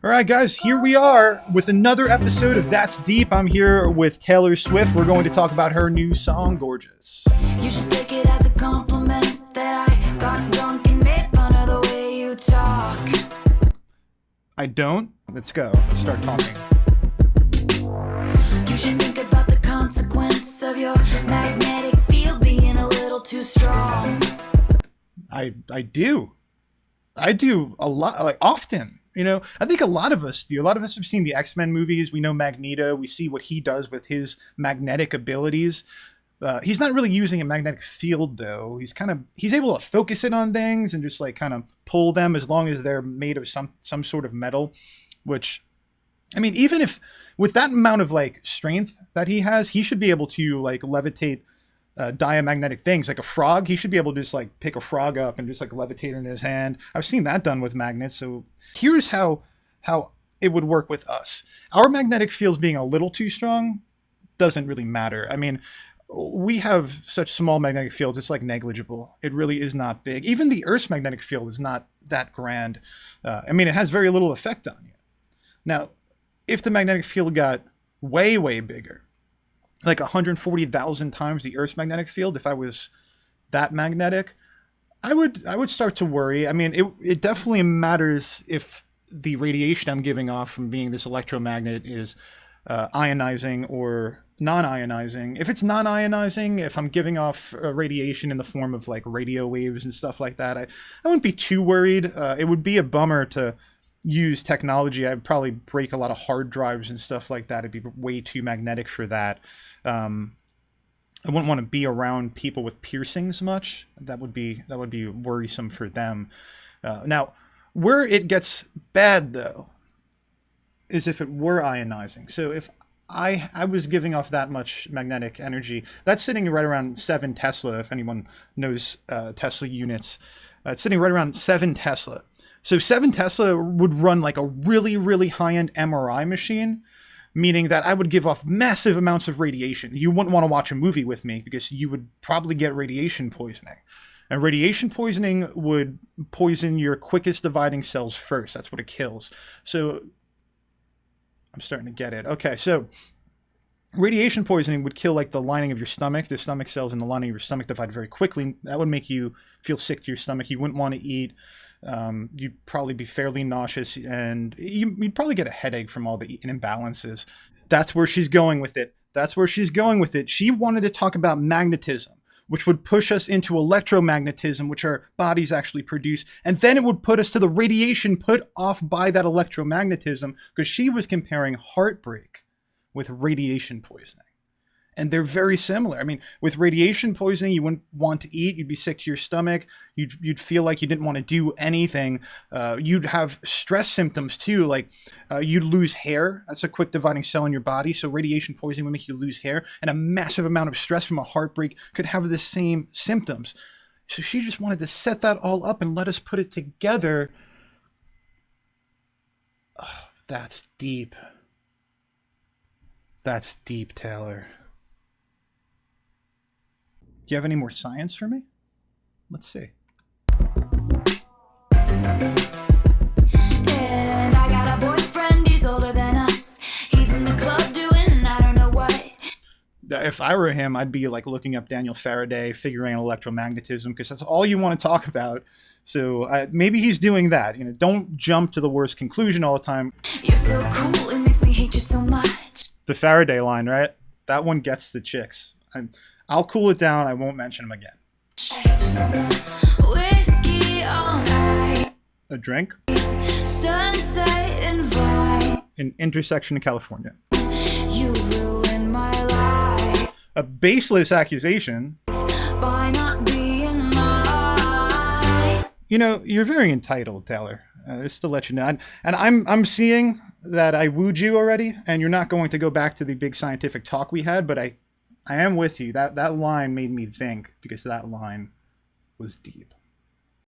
All right, guys, here we are with another episode of That's Deep. I'm here with Taylor Swift. We're going to talk about her new song, Gorgeous. You should take it as a compliment that I got drunk and made fun of the way you talk. I don't? Let's go. Let's start talking. You should think about the consequence of your magnetic field being a little too strong. I do. I do a lot, like often. You know, I think a lot of us do. A lot of us have seen the X-Men movies. We know Magneto. We see what he does with his magnetic abilities. He's not really using a magnetic field, though. He's able to focus it on things and just like kind of pull them as long as they're made of some sort of metal. Which, I mean, even if with that amount of like strength that he has, he should be able to like levitate diamagnetic things like a frog. He should be able to just like pick a frog up and just like levitate it in his hand. I've seen that done with magnets. So here's how it would work with us. Our magnetic fields being a little too strong doesn't really matter. I mean, we have such small magnetic fields, it's like negligible. It really is not big. Even the Earth's magnetic field is not that grand. I mean, it has very little effect on you. Now, if the magnetic field got way, way bigger, like 140,000 times the Earth's magnetic field, if I was that magnetic, I would start to worry. I mean, it definitely matters if the radiation I'm giving off from being this electromagnet is ionizing or non-ionizing. If it's non-ionizing, if I'm giving off radiation in the form of like radio waves and stuff like that, I wouldn't be too worried. It would be a bummer to use technology. I'd probably break a lot of hard drives and stuff like that. It'd be way too magnetic for that. I wouldn't want to be around people with piercings much. That would be worrisome for them. Now, where it gets bad though is if it were ionizing. So if I was giving off that much magnetic energy, that's sitting right around 7 Tesla. If anyone knows Tesla units, it's sitting right around 7 Tesla. So 7 Tesla would run like a really, really high-end MRI machine, meaning that I would give off massive amounts of radiation. You wouldn't want to watch a movie with me because you would probably get radiation poisoning. And radiation poisoning would poison your quickest dividing cells first. That's what it kills. So I'm starting to get it. Okay, so radiation poisoning would kill like the lining of your stomach. The stomach cells in the lining of your stomach divide very quickly. That would make you feel sick to your stomach. You wouldn't want to eat. You'd probably be fairly nauseous, and you'd probably get a headache from all the imbalances. That's where she's going with it. She wanted to talk about magnetism, which would push us into electromagnetism, which our bodies actually produce. And then it would put us to the radiation put off by that electromagnetism, because she was comparing heartbreak with radiation poisoning. And they're very similar. I mean, with radiation poisoning, you wouldn't want to eat. You'd be sick to your stomach. You'd feel like you didn't want to do anything. You'd have stress symptoms too. Like you'd lose hair. That's a quick dividing cell in your body. So radiation poisoning would make you lose hair. And a massive amount of stress from a heartbreak could have the same symptoms. So she just wanted to set that all up and let us put it together. Oh, that's deep. That's deep, Taylor. Do you have any more science for me? Let's see. And I got a boyfriend, he's older than us. He's in the club doing I don't know what. If I were him, I'd be like looking up Daniel Faraday, figuring out electromagnetism, because that's all you want to talk about. So maybe he's doing that. You know, don't jump to the worst conclusion all the time. You're so cool, it makes me hate you so much. The Faraday line, right? That one gets the chicks. I'll cool it down. I won't mention him again. Whiskey all night. A drink? Sunset and vine. In Intersection in California. You ruined my life A baseless accusation. by not being mine. You know, you're very entitled, Taylor. Just to let you know. And I'm seeing that I wooed you already, and you're not going to go back to the big scientific talk we had, but I am with you. That line made me think, because that line was deep.